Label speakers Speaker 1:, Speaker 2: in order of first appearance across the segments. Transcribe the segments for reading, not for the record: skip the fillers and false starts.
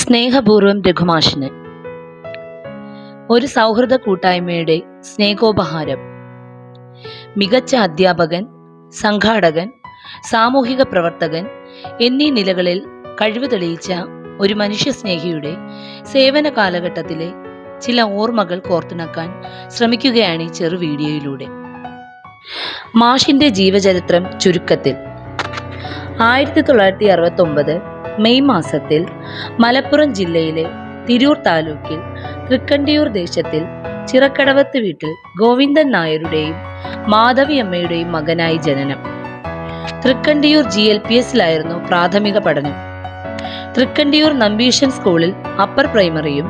Speaker 1: സ്നേഹപൂർവം രഘുമാഷിന്. ഒരു സൗഹൃദ കൂട്ടായ്മയുടെ സ്നേഹോപഹാരം. മികച്ച അധ്യാപകൻ, സംഘാടകൻ, സാമൂഹിക പ്രവർത്തകൻ എന്നീ നിലകളിൽ കഴിവ് തെളിയിച്ച ഒരു മനുഷ്യസ്നേഹിയുടെ സേവന കാലഘട്ടത്തിലെ ചില ഓർമ്മകൾ കോർത്തിണക്കാൻ ശ്രമിക്കുകയാണ് ഈ ചെറു വീഡിയോയിലൂടെ. മാഷിന്റെ ജീവചരിത്രം ചുരുക്കത്തിൽ. 1969 മെയ് മാസത്തിൽ മലപ്പുറം ജില്ലയിലെ തിരൂർ താലൂക്കിൽ തൃക്കണ്ടിയൂർ ദേശത്തിൽ ചിറക്കടവത്ത് വീട്ടിൽ ഗോവിന്ദൻ നായരുടെയും മാധവിയമ്മയുടെയും മകനായി ജനനം. തൃക്കണ്ടിയൂർ GLPSലായിരുന്നു പ്രാഥമിക പഠനം. തൃക്കണ്ടിയൂർ നമ്പീഷൻ സ്കൂളിൽ അപ്പർ പ്രൈമറിയും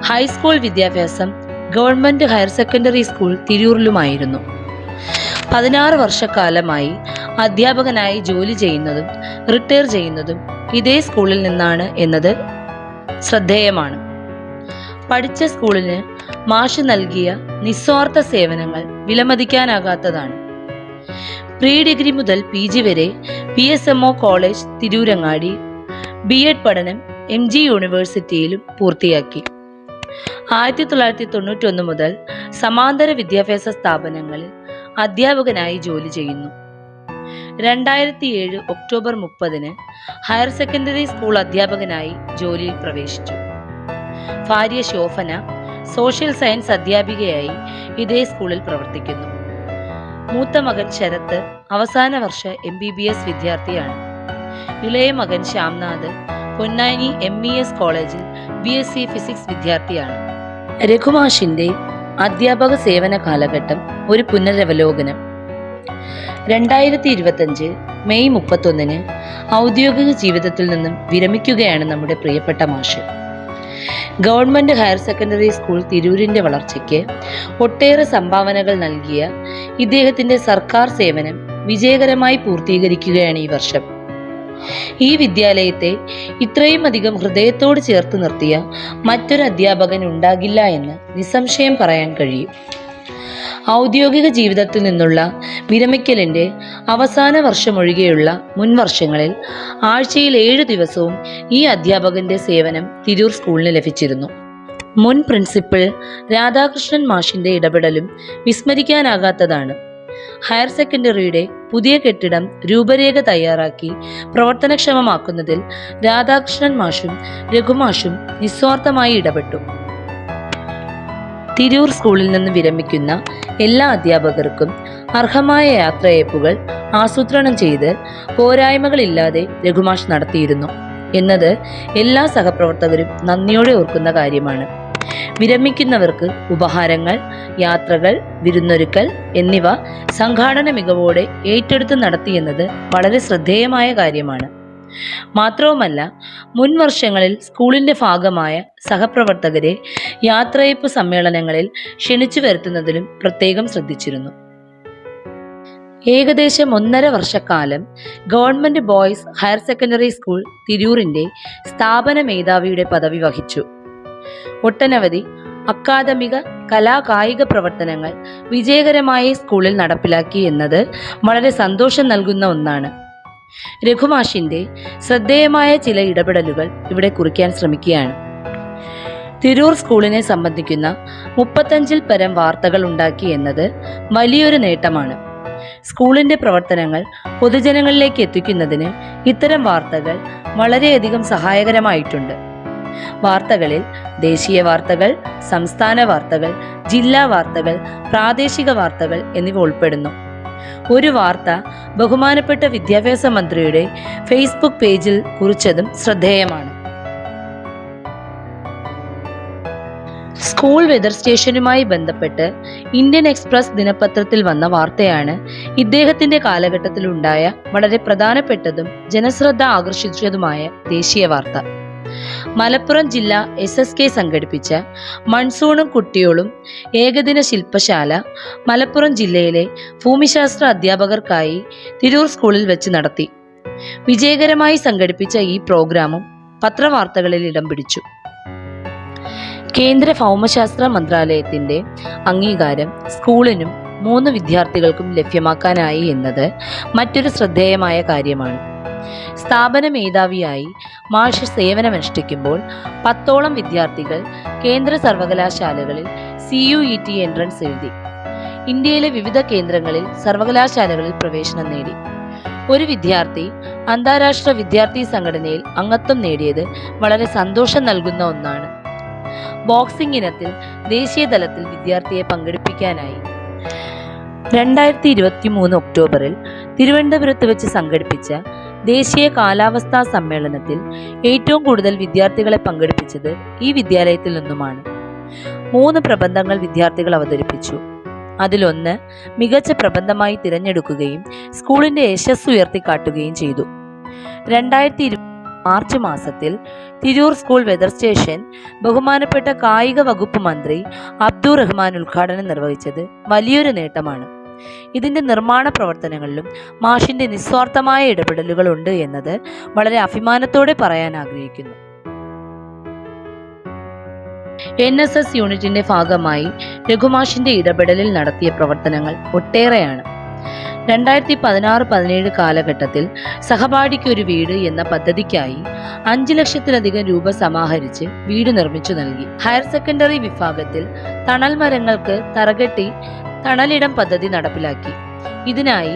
Speaker 1: ഹൈസ്കൂൾ വിദ്യാഭ്യാസം ഗവൺമെന്റ് ഹയർ സെക്കൻഡറി സ്കൂൾ തിരൂരിലുമായിരുന്നു. 16 വർഷക്കാലമായി അധ്യാപകനായി ജോലി ചെയ്യുന്നതും റിട്ടയർ ചെയ്യുന്നതും ഇതേ സ്കൂളിൽ നിന്നാണ് എന്നത് ശ്രദ്ധേയമാണ്. പഠിച്ച സ്കൂളിന് മാഷ് നൽകിയ നിസ്വാർത്ഥ സേവനങ്ങൾ വിലമതിക്കാനാകാത്തതാണ്. പ്രീ ഡിഗ്രി മുതൽ PG വരെ PSMO കോളേജ് തിരൂരങ്ങാടി, B.Ed പഠനം MG യൂണിവേഴ്സിറ്റിയിലും പൂർത്തിയാക്കി. 1991 മുതൽ സമാന്തര വിദ്യാഭ്യാസ സ്ഥാപനങ്ങളിൽ അധ്യാപകനായി ജോലി ചെയ്യുന്നു. 2007 ഒക്ടോബർ 30 ഹയർ സെക്കൻഡറി സ്കൂൾ അധ്യാപകനായി ജോലിയിൽ പ്രവേശിച്ചു. ഭാര്യ ശോഭന സോഷ്യൽ സയൻസ് അധ്യാപികയായി ഇതേ സ്കൂളിൽ പ്രവർത്തിക്കുന്നു. മൂത്ത മകൻ ശരത്ത് അവസാന വർഷ MBBS വിദ്യാർത്ഥിയാണ്. ഇളയ മകൻ ശ്യാംനാഥ് പൊന്നാനി MES കോളേജിൽ BSc ഫിസിക്സ് വിദ്യാർത്ഥിയാണ്. രഘുമാഷിന്റെ അധ്യാപക സേവന കാലഘട്ടം ഒരു പുനരവലോകനം. 2025 മെയ് 31 ഔദ്യോഗിക ജീവിതത്തിൽ നിന്നും വിരമിക്കുകയാണ് നമ്മുടെ പ്രിയപ്പെട്ട മാഷ്. ഗവൺമെന്റ് ഹയർ സെക്കൻഡറി സ്കൂൾ തിരൂരിന്റെ വളർച്ചയ്ക്ക് ഒട്ടേറെ സംഭാവനകൾ നൽകിയ ഇദ്ദേഹത്തിന്റെ സർക്കാർ സേവനം വിജയകരമായി പൂർത്തീകരിക്കുകയാണ് ഈ വർഷം. ഈ വിദ്യാലയത്തെ ഇത്രയും അധികം ഹൃദയത്തോട് ചേർത്ത് നിർത്തിയ മറ്റൊരു അധ്യാപകൻ ഉണ്ടാകില്ല എന്ന് നിസ്സംശയം പറയാൻ കഴിയും. ഔദ്യോഗിക ജീവിതത്തിൽ നിന്നുള്ള വിരമിക്കലിന്റെ അവസാന വർഷമൊഴികെയുള്ള മുൻ വർഷങ്ങളിൽ ആഴ്ചയിൽ 7 ദിവസവും ഈ അധ്യാപകന്റെ സേവനം തിരൂർ സ്കൂളിന് ലഭിച്ചിരുന്നു. മുൻ പ്രിൻസിപ്പൽ രാധാകൃഷ്ണൻ മാഷിന്റെ ഇടപെടലും വിസ്മരിക്കാനാകാത്തതാണ്. ഹയർ സെക്കൻഡറിയുടെ പുതിയ കെട്ടിടം രൂപരേഖ തയ്യാറാക്കി പ്രവർത്തനക്ഷമമാക്കുന്നതിൽ രാധാകൃഷ്ണൻ മാഷും രഘുമാഷും നിസ്വാർത്ഥമായി ഇടപെട്ടു. തിരൂർ സ്കൂളിൽ നിന്ന് വിരമിക്കുന്ന എല്ലാ അധ്യാപകർക്കും അർഹമായ യാത്രയയപ്പുകൾ ആസൂത്രണം ചെയ്ത് പോരായ്മകളില്ലാതെ രഘുമാഷ് നടത്തിയിരുന്നു എന്നത് എല്ലാ സഹപ്രവർത്തകരും നന്ദിയോടെ ഓർക്കുന്ന കാര്യമാണ്. വിരമിക്കുന്നവർക്ക് ഉപഹാരങ്ങൾ, യാത്രകൾ, വിരുന്നൊരുക്കൽ എന്നിവ സംഘാടന മികവോടെ ഏറ്റെടുത്ത് നടത്തിയെന്നത് വളരെ ശ്രദ്ധേയമായ കാര്യമാണ്. മാത്രവുമല്ല, മുൻ വർഷങ്ങളിൽ സ്കൂളിന്റെ ഭാഗമായ സഹപ്രവർത്തകരെ യാത്രയയപ്പ് സമ്മേളനങ്ങളിൽ ക്ഷണിച്ചു വരുത്തുന്നതിലും പ്രത്യേകം ശ്രദ്ധിച്ചിരുന്നു. ഏകദേശം 1.5 വർഷക്കാലം government boys higher secondary school തിരൂരിന്റെ സ്ഥാപന മേധാവിയുടെ പദവി വഹിച്ചു. ഒട്ടനവധി അക്കാദമിക കലാകായിക പ്രവർത്തനങ്ങൾ വിജയകരമായി സ്കൂളിൽ നടപ്പിലാക്കി എന്നത് വളരെ സന്തോഷം നൽകുന്ന ഒന്നാണ്. രഘുമാഷിന്റെ ശ്രദ്ധേയമായ ചില ഇടപെടലുകൾ ഇവിടെ കുറിക്കാൻ ശ്രമിക്കുകയാണ്. തിരൂർ സ്കൂളിനെ സംബന്ധിക്കുന്ന 35-ൽ പരം വാർത്തകൾ ഉണ്ടാക്കി എന്നത് വലിയൊരു നേട്ടമാണ്. സ്കൂളിന്റെ പ്രവർത്തനങ്ങൾ പൊതുജനങ്ങളിലേക്ക് എത്തിക്കുന്നതിന് ഇത്തരം വാർത്തകൾ വളരെയധികം സഹായകരമായിട്ടുണ്ട്. വാർത്തകളിൽ ദേശീയ വാർത്തകൾ, സംസ്ഥാന വാർത്തകൾ, ജില്ലാ വാർത്തകൾ, പ്രാദേശിക വാർത്തകൾ എന്നിവ ഉൾപ്പെടുന്നു. ഒരു വാർത്ത ബഹുമാനപ്പെട്ട വിദ്യാഭ്യാസ മന്ത്രിയുടെ ഫേസ്ബുക്ക് പേജിൽ കുറിച്ചതും ശ്രദ്ധേയമാണ്. സ്കൂൾ വെതർ സ്റ്റേഷനുമായി ബന്ധപ്പെട്ട് ഇന്ത്യൻ എക്സ്പ്രസ് ദിനപത്രത്തിൽ വന്ന വാർത്തയാണ് ഇദ്ദേഹത്തിന്റെ കാലഘട്ടത്തിലുണ്ടായ വളരെ പ്രധാനപ്പെട്ടതും ജനശ്രദ്ധ ആകർഷിച്ചതുമായ ദേശീയ വാർത്ത. മലപ്പുറം ജില്ലാ SSK സംഘടിപ്പിച്ച മൺസൂണും കുട്ടിയോളും ഏകദിന ശില്പശാല മലപ്പുറം ജില്ലയിലെ ഭൂമിശാസ്ത്ര അധ്യാപകർക്കായി തിരൂർ സ്കൂളിൽ വെച്ച് നടത്തി. വിജയകരമായി സംഘടിപ്പിച്ച ഈ പ്രോഗ്രാമും പത്രവാർത്തകളിൽ ഇടം പിടിച്ചു. കേന്ദ്ര ഭൗമശാസ്ത്ര മന്ത്രാലയത്തിന്റെ അംഗീകാരം സ്കൂളിനും 3 വിദ്യാർത്ഥികൾക്കും ലഭ്യമാക്കാനായി എന്നത് മറ്റൊരു ശ്രദ്ധേയമായ കാര്യമാണ്. സ്ഥാപന മേധാവിയായി മാഷ് സേവനമനുഷ്ഠിക്കുമ്പോൾ 10ഓളം വിദ്യാർത്ഥികൾ കേന്ദ്ര സർവകലാശാലകളിൽ CUET എൻട്രൻസ് എഴുതി. ഇന്ത്യയിലെ വിവിധ കേന്ദ്രങ്ങളിൽ സർവകലാശാലകളിൽ പ്രവേശനം നേടി. ഒരു വിദ്യാർത്ഥി അന്താരാഷ്ട്ര വിദ്യാർത്ഥി സംഘടനയിൽ അംഗത്വം നേടിയത് വളരെ സന്തോഷം നൽകുന്ന ഒന്നാണ്. ബോക്സിംഗ് ഇനത്തിൽ ദേശീയ തലത്തിൽ വിദ്യാർത്ഥിയെ പങ്കെടുപ്പിക്കാനായി. 2023 ഒക്ടോബറിൽ തിരുവനന്തപുരത്ത് വെച്ച് സംഘടിപ്പിച്ച ദേശീയ കാലാവസ്ഥാ സമ്മേളനത്തിൽ ഏറ്റവും കൂടുതൽ വിദ്യാർത്ഥികളെ പങ്കെടുപ്പിച്ചത് ഈ വിദ്യാലയത്തിൽ നിന്നുമാണ്. 3 പ്രബന്ധങ്ങൾ വിദ്യാർത്ഥികൾ അവതരിപ്പിച്ചു. അതിലൊന്ന് മികച്ച പ്രബന്ധമായി തിരഞ്ഞെടുക്കുകയും സ്കൂളിന്റെ യശസ് ഉയർത്തിക്കാട്ടുകയും ചെയ്തു. 2020 മാർച്ച് മാസത്തിൽ തിരൂർ സ്കൂൾ വെതർ സ്റ്റേഷൻ ബഹുമാനപ്പെട്ട കായിക വകുപ്പ് മന്ത്രി അബ്ദുർ റഹ്മാൻ ഉദ്ഘാടനം നിർവഹിച്ചത് വലിയൊരു നേട്ടമാണ്. ഇതിന്റെ നിർമ്മാണ പ്രവർത്തനങ്ങളിലും മാഷിന്റെ നിസ്വാർത്ഥമായ ഇടപെടലുകൾ ഉണ്ട് എന്നത് വളരെ അഭിമാനത്തോടെ പറയാൻ ആഗ്രഹിക്കുന്നു. NSS യൂണിറ്റിന്റെ ഭാഗമായി രഘുമാഷിന്റെ ഇടപെടലിൽ നടത്തിയ പ്രവർത്തനങ്ങൾ ഒട്ടേറെയാണ്. 2016-17 കാലഘട്ടത്തിൽ സഹപാഠിക്ക് ഒരു വീട് എന്ന പദ്ധതിക്കായി 5 ലക്ഷത്തിലധികം രൂപ സമാഹരിച്ച് വീട് നിർമ്മിച്ചു നൽകി. ഹയർ സെക്കൻഡറി വിഭാഗത്തിൽ തണൽ മരങ്ങൾക്ക് തറകെട്ടി തണലിടം പദ്ധതി നടപ്പിലാക്കി. ഇതിനായി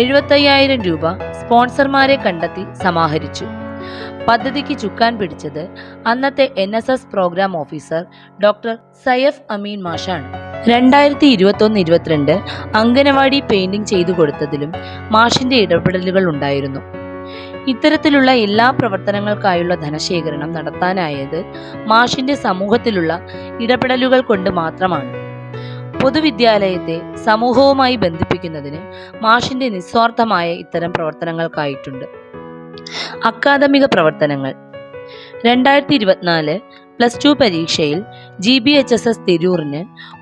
Speaker 1: 75,000 രൂപ സ്പോൺസർമാരെ കണ്ടെത്തി സമാഹരിച്ചു. പദ്ധതിക്ക് ചുക്കാൻ പിടിച്ചത് അന്നത്തെ NSS പ്രോഗ്രാം ഓഫീസർ ഡോക്ടർ സയഫ് അമീൻ മാഷാണ്. 2021-22 അംഗനവാടി പെയിന്റിംഗ് ചെയ്തു കൊടുത്തതിലും മാഷിന്റെ ഇടപെടലുകൾ ഉണ്ടായിരുന്നു. ഇത്തരത്തിലുള്ള എല്ലാ പ്രവർത്തനങ്ങൾക്കായുള്ള ധനശേഖരണം നടത്താനായത് മാഷിന്റെ സമൂഹത്തിലുള്ള ഇടപെടലുകൾ കൊണ്ട് മാത്രമാണ്. പൊതുവിദ്യാലയത്തെ സമൂഹവുമായി ബന്ധിപ്പിക്കുന്നതിന് മാഷിന്റെ നിസ്വാർത്ഥമായ ഇത്തരം പ്രവർത്തനങ്ങൾക്കായിട്ടുണ്ട്. അക്കാദമിക പ്രവർത്തനങ്ങൾ 2024 +2 പരീക്ഷയിൽ GBHSS തിരൂറിന്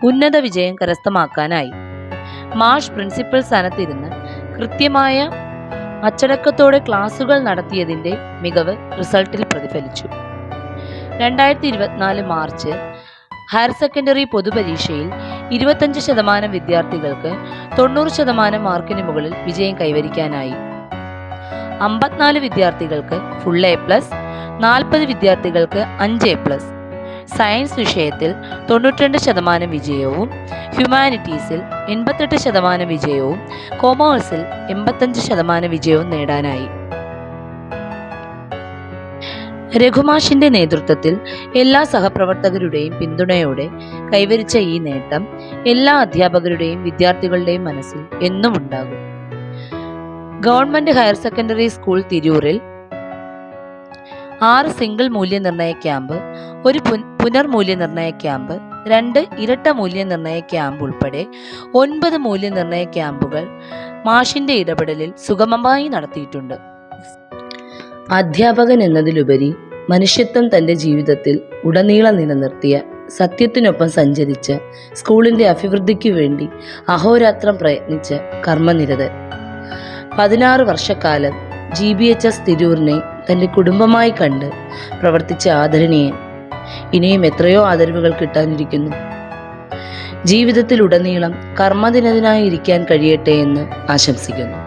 Speaker 1: ഉന്നത വിജയം കരസ്ഥമാക്കാനായി. മാഷ് പ്രിൻസിപ്പൽ സ്ഥാനത്തിരുന്ന് കൃത്യമായ അച്ചടക്കത്തോടെ ക്ലാസുകൾ നടത്തിയതിൻ്റെ മികവ് റിസൾട്ടിൽ പ്രതിഫലിച്ചു. 2024 മാർച്ച് ഹയർ സെക്കൻഡറി പൊതുപരീക്ഷയിൽ 25% വിദ്യാർത്ഥികൾക്ക് 90% മാർക്കിന് മുകളിൽ വിജയം കൈവരിക്കാനായി. 54 വിദ്യാർത്ഥികൾക്ക് ഫുൾ A+, 40 വിദ്യാർത്ഥികൾക്ക് 5 A+. സയൻസ് വിഷയത്തിൽ 92% വിജയവും, ഹ്യൂമാനിറ്റീസിൽ 88% വിജയവും, കൊമേഴ്സിൽ 85% വിജയവും നേടാനായി. രഘുമാഷിന്റെ നേതൃത്വത്തിൽ എല്ലാ സഹപ്രവർത്തകരുടെയും പിന്തുണയോടെ കൈവരിച്ച ഈ നേട്ടം എല്ലാ അധ്യാപകരുടെയും വിദ്യാർത്ഥികളുടെയും മനസ്സിൽ എന്നും ഉണ്ടാകും. ഗവൺമെന്റ് ഹയർ സെക്കൻഡറി സ്കൂൾ തിരൂരിൽ 6 സിംഗിൾ മൂല്യനിർണ്ണയ ക്യാമ്പ്, 1 പുനർമൂല്യനിർണ്ണയ ക്യാമ്പ്, 2 ഇരട്ട മൂല്യനിർണ്ണയ ക്യാമ്പ് ഉൾപ്പെടെ 9 മൂല്യനിർണ്ണയ ക്യാമ്പുകൾ മാഷിന്റെ ഇടപെടലിൽ സുഗമമായി നടത്തിയിട്ടുണ്ട്. അധ്യാപകൻ എന്നതിലുപരി മനുഷ്യത്വം തൻ്റെ ജീവിതത്തിൽ ഉടനീളം നിലനിർത്തിയ, സത്യത്തിനൊപ്പം സഞ്ചരിച്ച, സ്കൂളിൻ്റെ അഭിവൃദ്ധിക്കു വേണ്ടി അഹോരാത്രം പ്രയത്നിച്ച കർമ്മനിരതൻ. 16 വർഷക്കാലം GBHS തിരൂരിനെ തൻ്റെ കുടുംബമായി കണ്ട് പ്രവർത്തിച്ച ആദരണീയൻ. ഇനിയും എത്രയോ ആദരവുകൾ കിട്ടാനിരിക്കുന്നു. ജീവിതത്തിലുടനീളം കർമ്മനിരതനായി ഇരിക്കാൻ കഴിയട്ടെ എന്ന് ആശംസിക്കുന്നു.